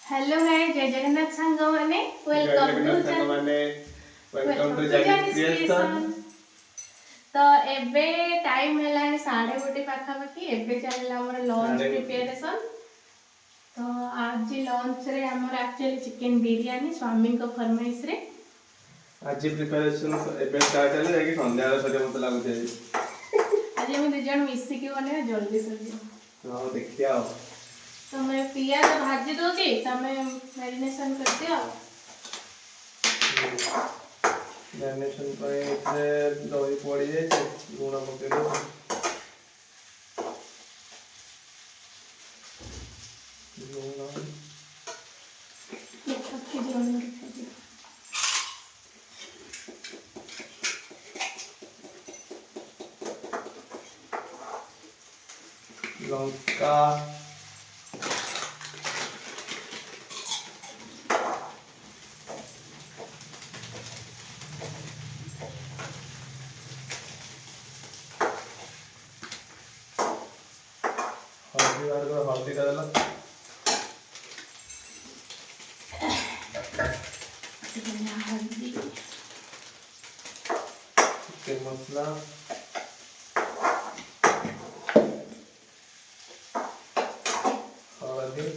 Hello guys, जय जगन्नाथ सांग माने वेलकम टू जानीस क्रिएशन। तो एबे टाइम हेलानी 1:30 पाखापाखी एबे चलला हमर लंच प्रिपरेशन। तो आज लंच रे हमर एक्चुअली चिकन बिरयानी स्वामी को फरमाइश रे आज प्रिपरेशन एबे स्टार्ट हेले जाकी संध्या सटे मत लागु छै। आज हम दु जण मिसी के बने जल्दी से हां देखिया। तो मैं पियाज भाजी दोगी तमे मैरिनेशन कर दिया। मैरिनेशन पे इतने दही पड़ी जाए लूण पके दो। लंका हल्दी का देला चिकन मसाला हल्दी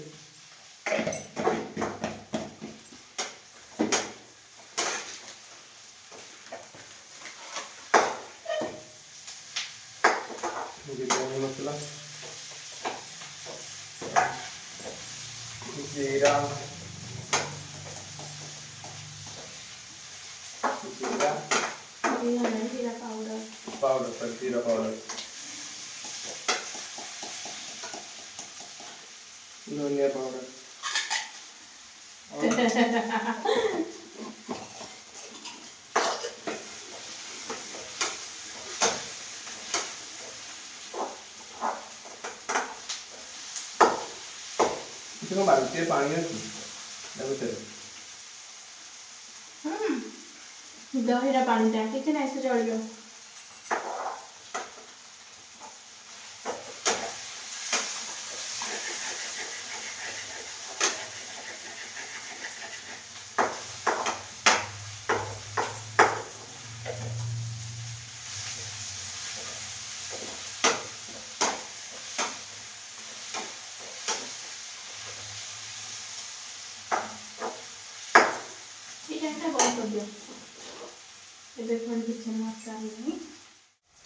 बिरयानी मसाला जीरा जीरा पाउडर जीरा पाउडर धनिया पाउडर इसको बाल्टी पानी है दहीरा पानी टा किसी नहीं से चलियो।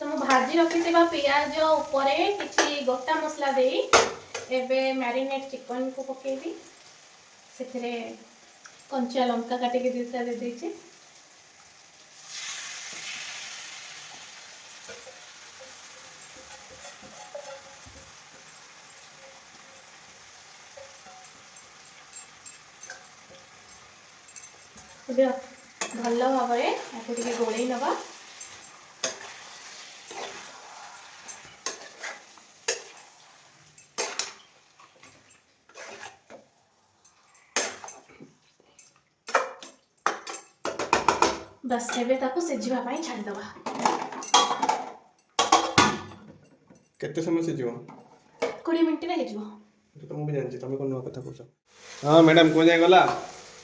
तो मु भाजी रखी पियाज ऊपर किसी गोटा मसला दे एबे मैरिनेट चिकन को पकेबी से कंचा लंका काटिक दूसरा दे देछि। भल भाव में गोल नवा बस एबे ताको सिझिबा पई छाड़ दबा। केते समय से जीव 20 मिनिट रे हेजो तो मु भी जानछि तमे कोन कथा कहछ। हां मैडम को जाय गला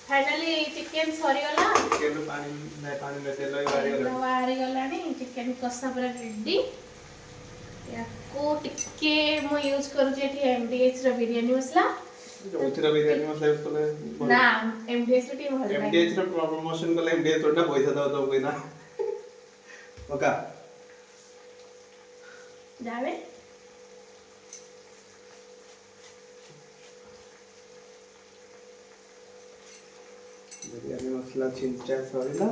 फाइनली चिकन सरी गला। चिकन पानी में तेल बाहरी गलानी चिकन कसा पूरा रेडी या को टिके मो यूज करू जे एमडीएच रो बिरयानी मसला जोथिरा बिरयानी मसला यूज करले ना एमडीएच रो टीम भल एमडीएच रो प्रमोशन करले एमडीएच तोटा पैसा दो तो कोई ना ओका जावे बिरयानी मसला छिंचा सरीला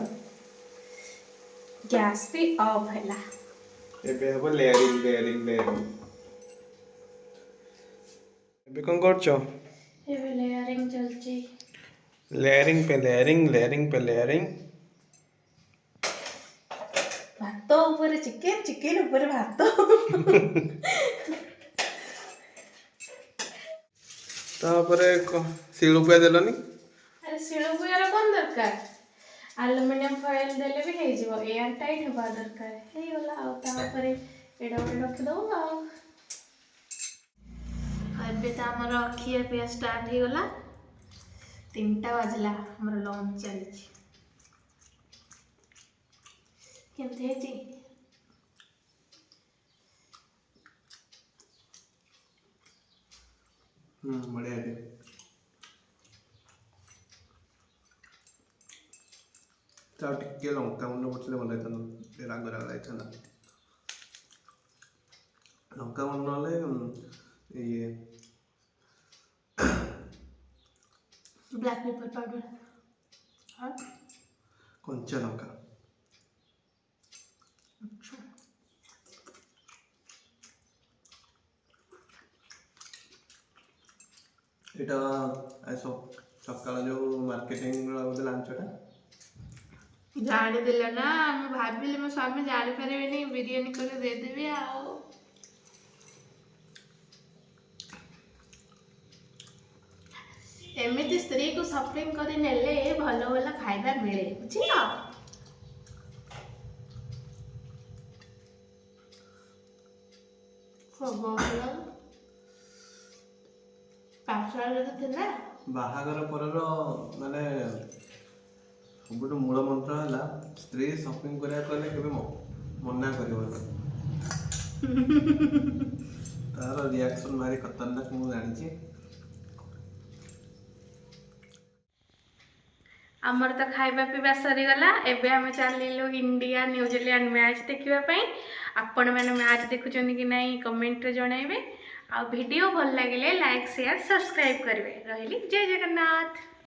गैस पे ऑफ हैला एबे हबो लेयरिंग एबे कोन करछो एबे लेयरिंग चलची लेयरिंग पे लेयरिंग भात ऊपर चिकन ऊपर भात तापरे सिलुपिया देलनी। अरे सिलुपियार कोन दरकार एल्युमिनियम फॉइल देले भी हे जीवो एयर टाइट होबा दरकार हे गला आ तापरे एडा ओडा रख दो आ एबे त हमर खिया पिया स्टार्ट हे गला 3टा बाजला हमर लंच चली केमती है बढ़िया है चाउ टिके लंका मुंड पड़े भल होता राग राग लगता लंका मुंड ये ब्लैक पेपर पाउडर हाँ कंचा लंका अच्छा यहाँ सका जो मार्केटिंग लांचटा जाने ना मैं भाविली मो स्वामी जानी पारे बिरियानी कर देदेवी आओ एमती स्त्री को शॉपिंग कर नेले भल भल खाइबा मिले बुझिल बाहागर पर माने सब मूल मंत्र है स्त्री शॉपिंग करा के मना कर तार रिएक्शन भारी खतरनाक मुझे जानी आमर तो खाइबा पीवा सरीगला एबे आम चलू इंडिया न्यूजीलैंड मैच देखापी आपण मैंने मैच देखुं कि नहीं कमेंट रे जनइबे आ वीडियो भल लगे लाइक शेयर सब्सक्राइब करेंगे रही जय जगन्नाथ।